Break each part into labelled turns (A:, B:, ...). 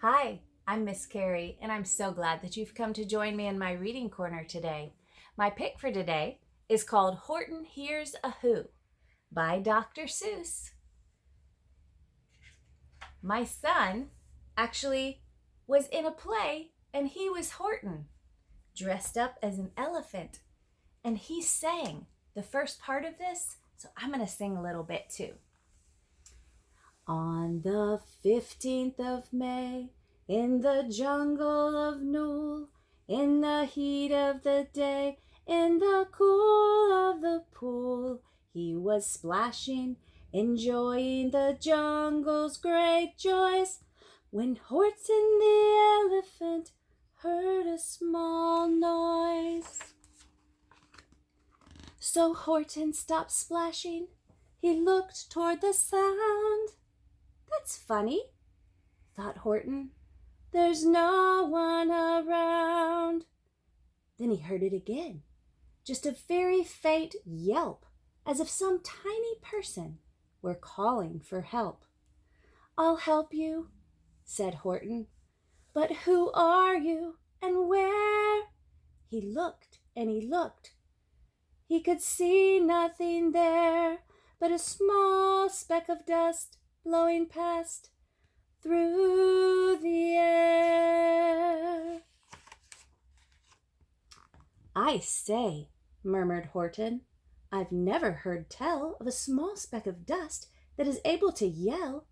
A: Hi, I'm Miss Carrie, and I'm so glad that you've come to join me in my reading corner today. My pick for today is called Horton Hears a Who by Dr. Seuss. My son actually was in a play, and he was Horton, dressed up as an elephant, and he sang the first part of this, so I'm going to sing a little bit too. On the 15th of May, in the jungle of Nool, in the heat of the day, in the cool of the pool, he was splashing, enjoying the jungle's great joys, when Horton the elephant heard a small noise. So Horton stopped splashing. He looked toward the sound. That's funny, thought Horton. There's no one around. Then he heard it again, just a very faint yelp, as if some tiny person were calling for help. I'll help you, said Horton. But who are you and where? He looked and he looked. He could see nothing there but a small speck of dust blowing past through the air. I say, murmured Horton, I've never heard tell of a small speck of dust that is able to yell.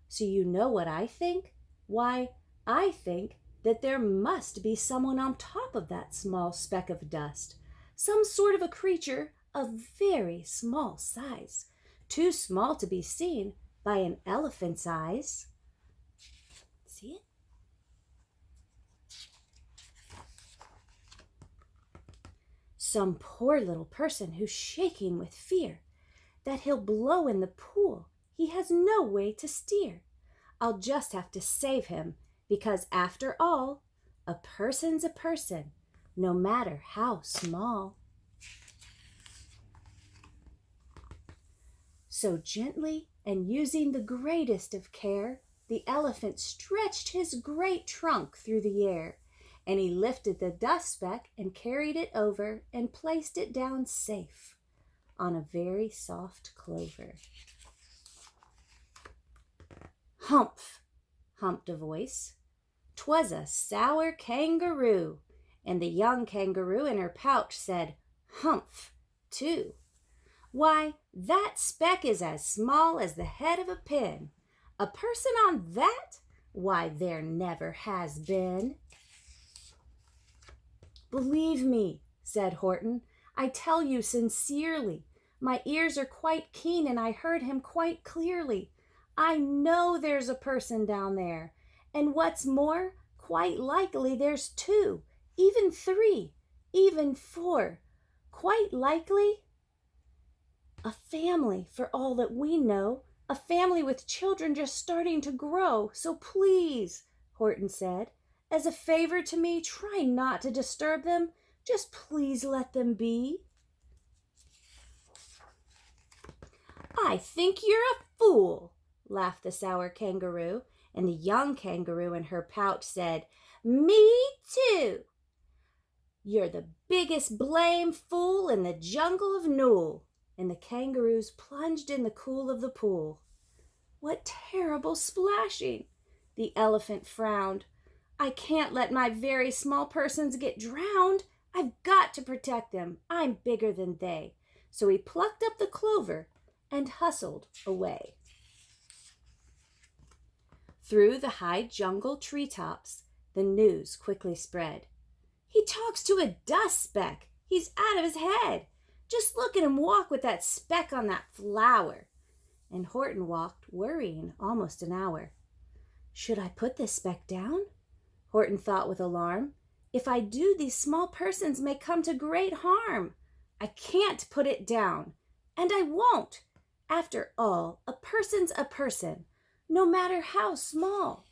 A: So you know what I think? Why, I think that there must be someone on top of that small speck of dust, some sort of a creature of very small size, too small to be seen by an elephant's eyes. See it? Some poor little person who's shaking with fear that he'll blow in the pool. He has no way to steer. I'll just have to save him, because after all, a person's a person, no matter how small. So gently and using the greatest of care, the elephant stretched his great trunk through the air, and he lifted the dust speck and carried it over and placed it down safe on a very soft clover. Humph, humped a voice. 'Twas a sour kangaroo, and the young kangaroo in her pouch said, humph, too. Why, that speck is as small as the head of a pin. A person on that? Why, there never has been. Believe me, said Horton, I tell you sincerely. My ears are quite keen, and I heard him quite clearly. I know there's a person down there, and what's more, quite likely there's two, even three, even four. Quite likely a family, for all that we know, a family with children just starting to grow. So please, Horton said, as a favor to me, try not to disturb them. Just please let them be. I think you're a fool, laughed the sour kangaroo, and the young kangaroo in her pouch said, me too. You're the biggest blame fool in the jungle of Nool. And the kangaroos plunged in the cool of the pool. What terrible splashing! The elephant frowned. I can't let my very small persons get drowned. I've got to protect them. I'm bigger than they. So he plucked up the clover and hustled away. Through the high jungle treetops, the news quickly spread. He talks to a dust speck. He's out of his head. Just look at him walk with that speck on that flower. And Horton walked, worrying, almost an hour. Should I put this speck down? Horton thought with alarm. If I do, these small persons may come to great harm. I can't put it down, and I won't. After all, a person's a person, no matter how small.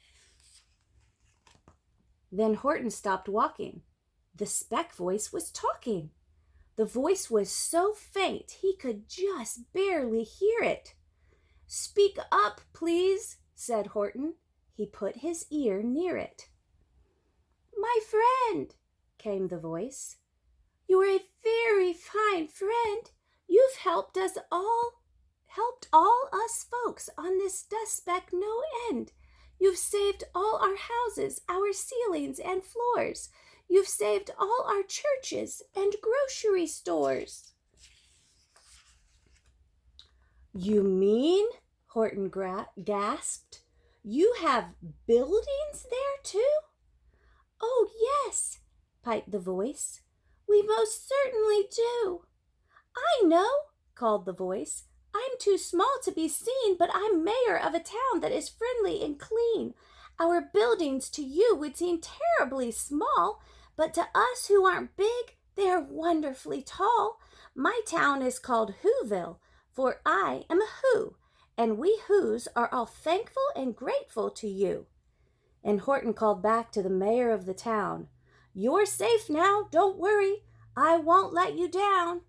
A: Then Horton stopped walking. The speck voice was talking. The voice was so faint he could just barely hear it. Speak up, please, said Horton. he put his ear near it. "My friend," came the voice, "you're a very fine friend. You've helped all us folks on this dust speck no end. You've saved all our houses, our ceilings and floors. You've saved all our churches and grocery stores." "You mean," Horton gasped, "you have buildings there too?" "Oh, yes," piped the voice. "We most certainly do." "I know," called the voice. "I'm too small to be seen, but I'm mayor of a town that is friendly and clean. Our buildings to you would seem terribly small, but to us who aren't big, they are wonderfully tall. My town is called Whoville, for I am a Who, and we Whos are all thankful and grateful to you." And Horton called back to the mayor of the town, "You're safe now, don't worry. I won't let you down."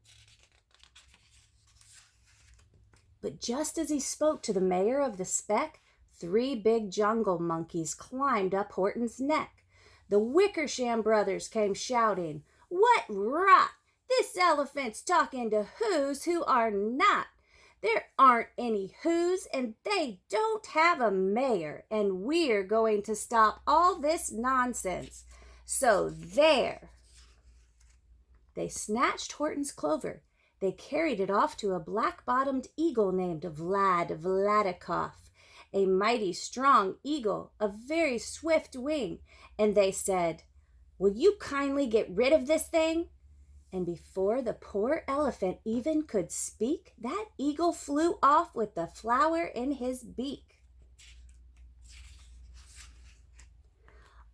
A: But just as he spoke to the mayor of the speck, 3 big jungle monkeys climbed up Horton's neck. The Wickersham brothers came shouting, "What rot! This elephant's talking to Whos who are not. There aren't any Whos, and they don't have a mayor, and we're going to stop all this nonsense. So there!" They snatched Horton's clover. They carried it off to a black-bottomed eagle named Vladikoff, a mighty strong eagle, a very swift wing, and they said, "Will you kindly get rid of this thing?" And before the poor elephant even could speak, that eagle flew off with the flower in his beak.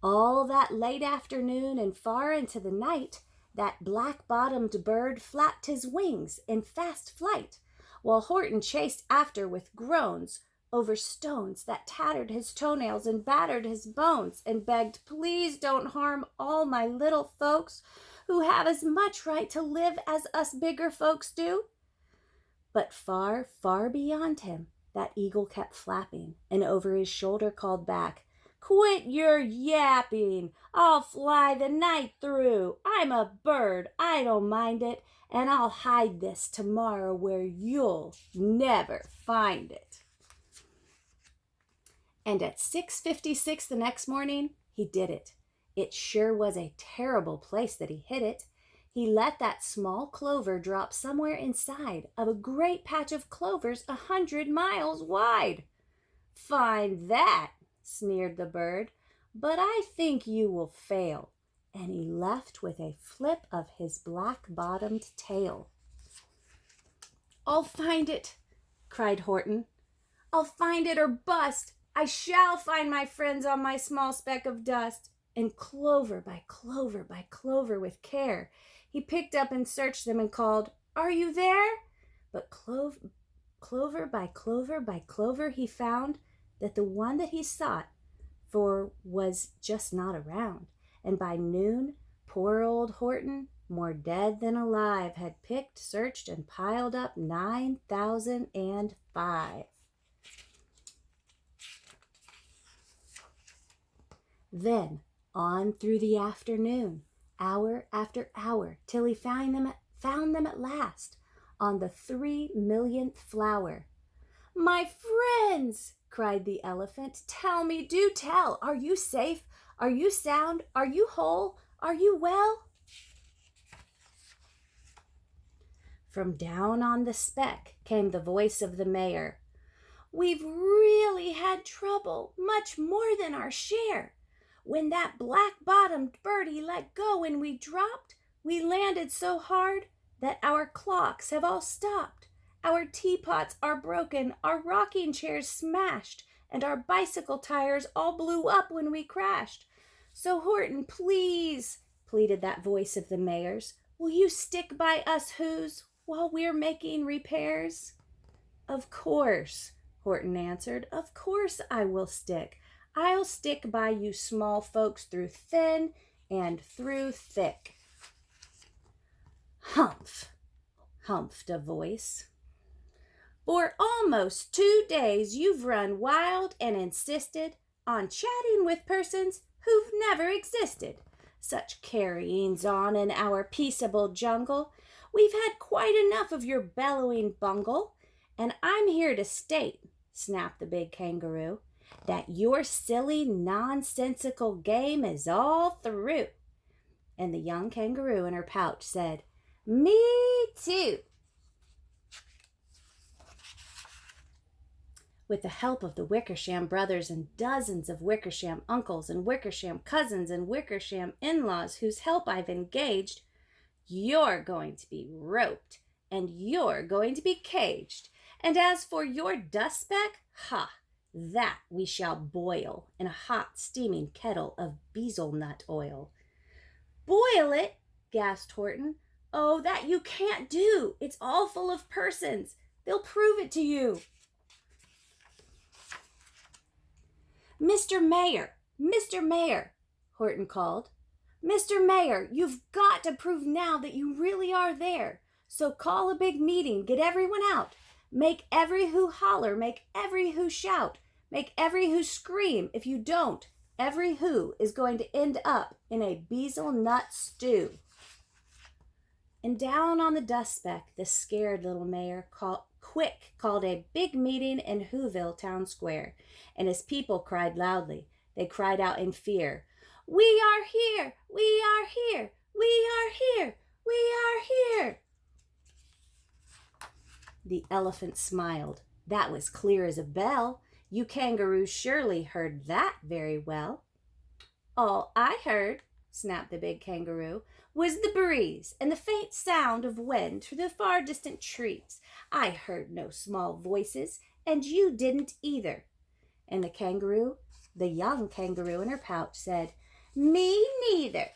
A: All that late afternoon and far into the night, that black-bottomed bird flapped his wings in fast flight, while Horton chased after with groans over stones that tattered his toenails and battered his bones, and begged, "Please don't harm all my little folks who have as much right to live as us bigger folks do." But far, far beyond him, that eagle kept flapping, and over his shoulder called back, "Quit your yapping. I'll fly the night through. I'm a bird. I don't mind it. And I'll hide this tomorrow where you'll never find it." And at 6:56 the next morning, he did it. It sure was a terrible place that he hid it. He let that small clover drop somewhere inside of a great patch of clovers 100 miles wide. "Find that," sneered the bird, "but I think you will fail." And he left with a flip of his black-bottomed tail. "I'll find it," cried Horton. "I'll find it or bust. I shall find my friends on my small speck of dust." And clover by clover by clover, with care, he picked up and searched them and called, "Are you there?" But clover by clover by clover, he found that the one that he sought for was just not around. And by noon, poor old Horton, more dead than alive, had picked, searched, and piled up 9,005. Then on through the afternoon, hour after hour, till he found them at last on the 3,000,000th flower. "My friends," cried the elephant, "tell me, do tell, are you safe? Are you sound? Are you whole? Are you well?" From down on the speck came the voice of the mayor. "We've really had trouble, much more than our share. When that black-bottomed birdie let go and we dropped, we landed so hard that our clocks have all stopped. Our teapots are broken, our rocking chairs smashed, and our bicycle tires all blew up when we crashed. So Horton, please," pleaded that voice of the mayor's, "will you stick by us Whos while we're making repairs?" "Of course," Horton answered, "of course I will stick. I'll stick by you small folks through thin and through thick." "Humph," humphed a voice. "For almost 2 days you've run wild and insisted on chatting with persons who've never existed. Such carryings on in our peaceable jungle. We've had quite enough of your bellowing bungle, and I'm here to state, snapped the big kangaroo, that your silly, nonsensical game is all through. And the young kangaroo in her pouch said, "Me too." With the help of the Wickersham brothers and dozens of Wickersham uncles and Wickersham cousins and Wickersham in-laws whose help I've engaged, you're going to be roped and you're going to be caged. And as for your dust speck, that we shall boil in a hot steaming kettle of bezelnut oil. Boil it, gasped Horton. Oh, that you can't do. It's all full of persons. They'll prove it to you. Mr. Mayor, Horton called. Mr. Mayor, you've got to prove now that you really are there. So call a big meeting, get everyone out. Make every who holler, make every who shout, make every who scream. If you don't, every who is going to end up in a bezelnut stew. And down on the dust speck, the scared little mayor called a big meeting in Whoville Town Square, and his people cried loudly. They cried out in fear, "We are here! We are here! We are here! We are here!" The elephant smiled. That was clear as a bell. You kangaroos surely heard that very well. All I heard, snapped the big kangaroo, was the breeze and the faint sound of wind through the far distant trees. I heard no small voices, and you didn't either. And the young kangaroo in her pouch said, "Me neither."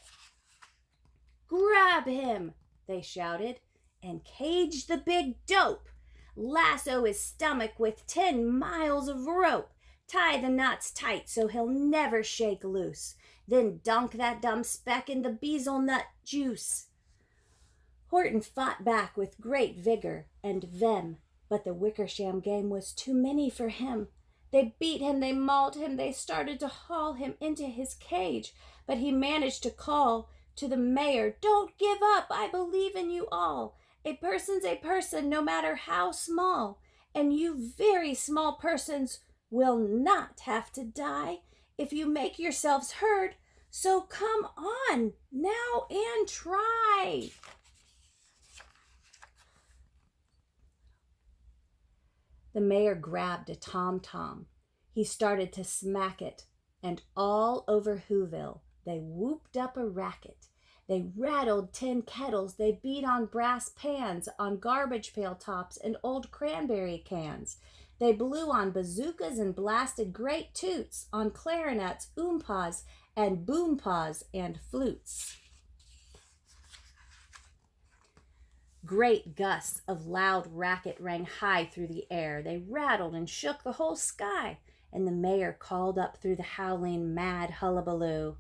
A: "Grab him," they shouted, "and cage the big dope. Lasso his stomach with 10 miles of rope. Tie the knots tight so he'll never shake loose. Then dunk that dumb speck in the bezelnut juice." Horton fought back with great vigor and vim, but the Wickersham game was too many for him. They beat him, they mauled him, they started to haul him into his cage, but he managed to call to the mayor, "Don't give up, I believe in you all. A person's a person, no matter how small, and you very small persons will not have to die if you make yourselves heard, so come on now and try." The mayor grabbed a tom-tom. He started to smack it, and all over Whoville they whooped up a racket. They rattled tin kettles, they beat on brass pans, on garbage pail tops and old cranberry cans. They blew on bazookas and blasted great toots, on clarinets, oompaws, and boompaws and flutes. Great gusts of loud racket rang high through the air. They rattled and shook the whole sky, and the mayor called up through the howling, mad hullabaloo,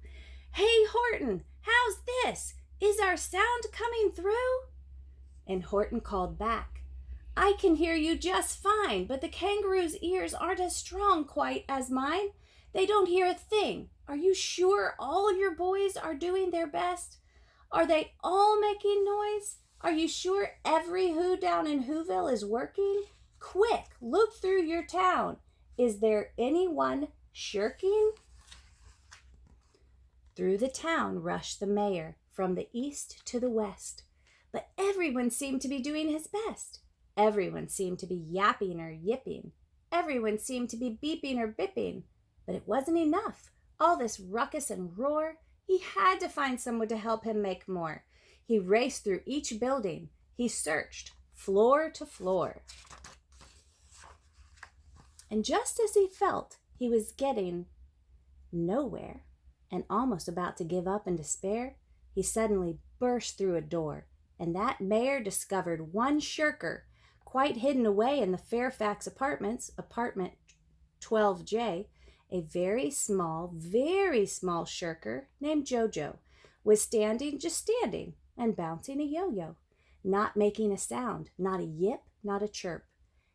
A: "Hey, Horton, how's this? Is our sound coming through?" And Horton called back, "I can hear you just fine, but the kangaroo's ears aren't as strong quite as mine. They don't hear a thing. Are you sure all your boys are doing their best? Are they all making noise? Are you sure every who down in Whoville is working? Quick, look through your town. Is there anyone shirking?" Through the town rushed the mayor, from the east to the west. But everyone seemed to be doing his best. Everyone seemed to be yapping or yipping. Everyone seemed to be beeping or bipping. But it wasn't enough. All this ruckus and roar, he had to find someone to help him make more. He raced through each building. He searched floor to floor. And just as he felt he was getting nowhere and almost about to give up in despair, he suddenly burst through a door, and that mayor discovered one shirker quite hidden away in the Fairfax Apartments, apartment 12J. A very small shirker named Jojo was just standing and bouncing a yo-yo, not making a sound, not a yip, not a chirp.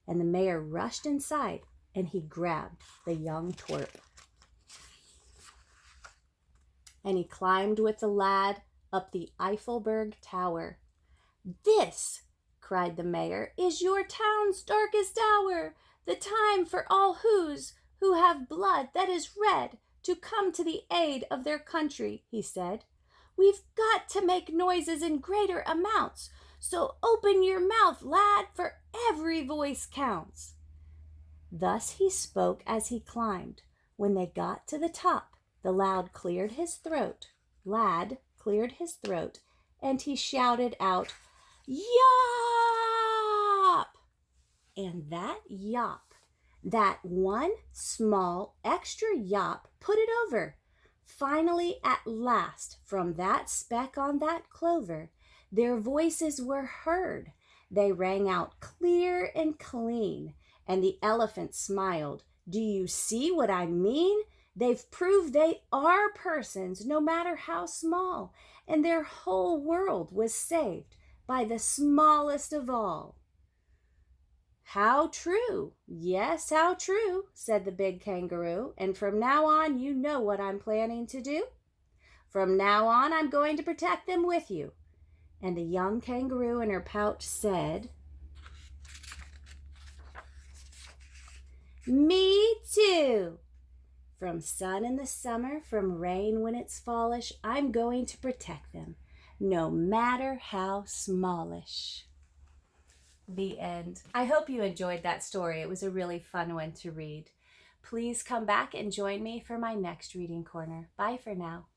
A: And the mayor rushed inside, and he grabbed the young twerp. and he climbed with the lad up the Eiffelberg Tower. "This," cried the mayor, "is your town's darkest hour, the time for all who have blood that is red to come to the aid of their country," he said. "We've got to make noises in greater amounts, so open your mouth, lad, for every voice counts." Thus he spoke as he climbed. When they got to the top, the lad cleared his throat, and he shouted out, "Yop!" And that yop, that one small extra yop, put it over. Finally, at last, from that speck on that clover, their voices were heard. They rang out clear and clean, and the elephant smiled. "Do you see what I mean? They've proved they are persons, no matter how small, and their whole world was saved by the smallest of all." "How true! Yes, how true," said the big kangaroo. "And from now on, you know what I'm planning to do. From now on, I'm going to protect them with you." And the young kangaroo in her pouch said, "Me too. From sun in the summer, from rain when it's fallish, I'm going to protect them, no matter how smallish." The end. I hope you enjoyed that story. It was a really fun one to read. Please come back and join me for my next reading corner. Bye for now.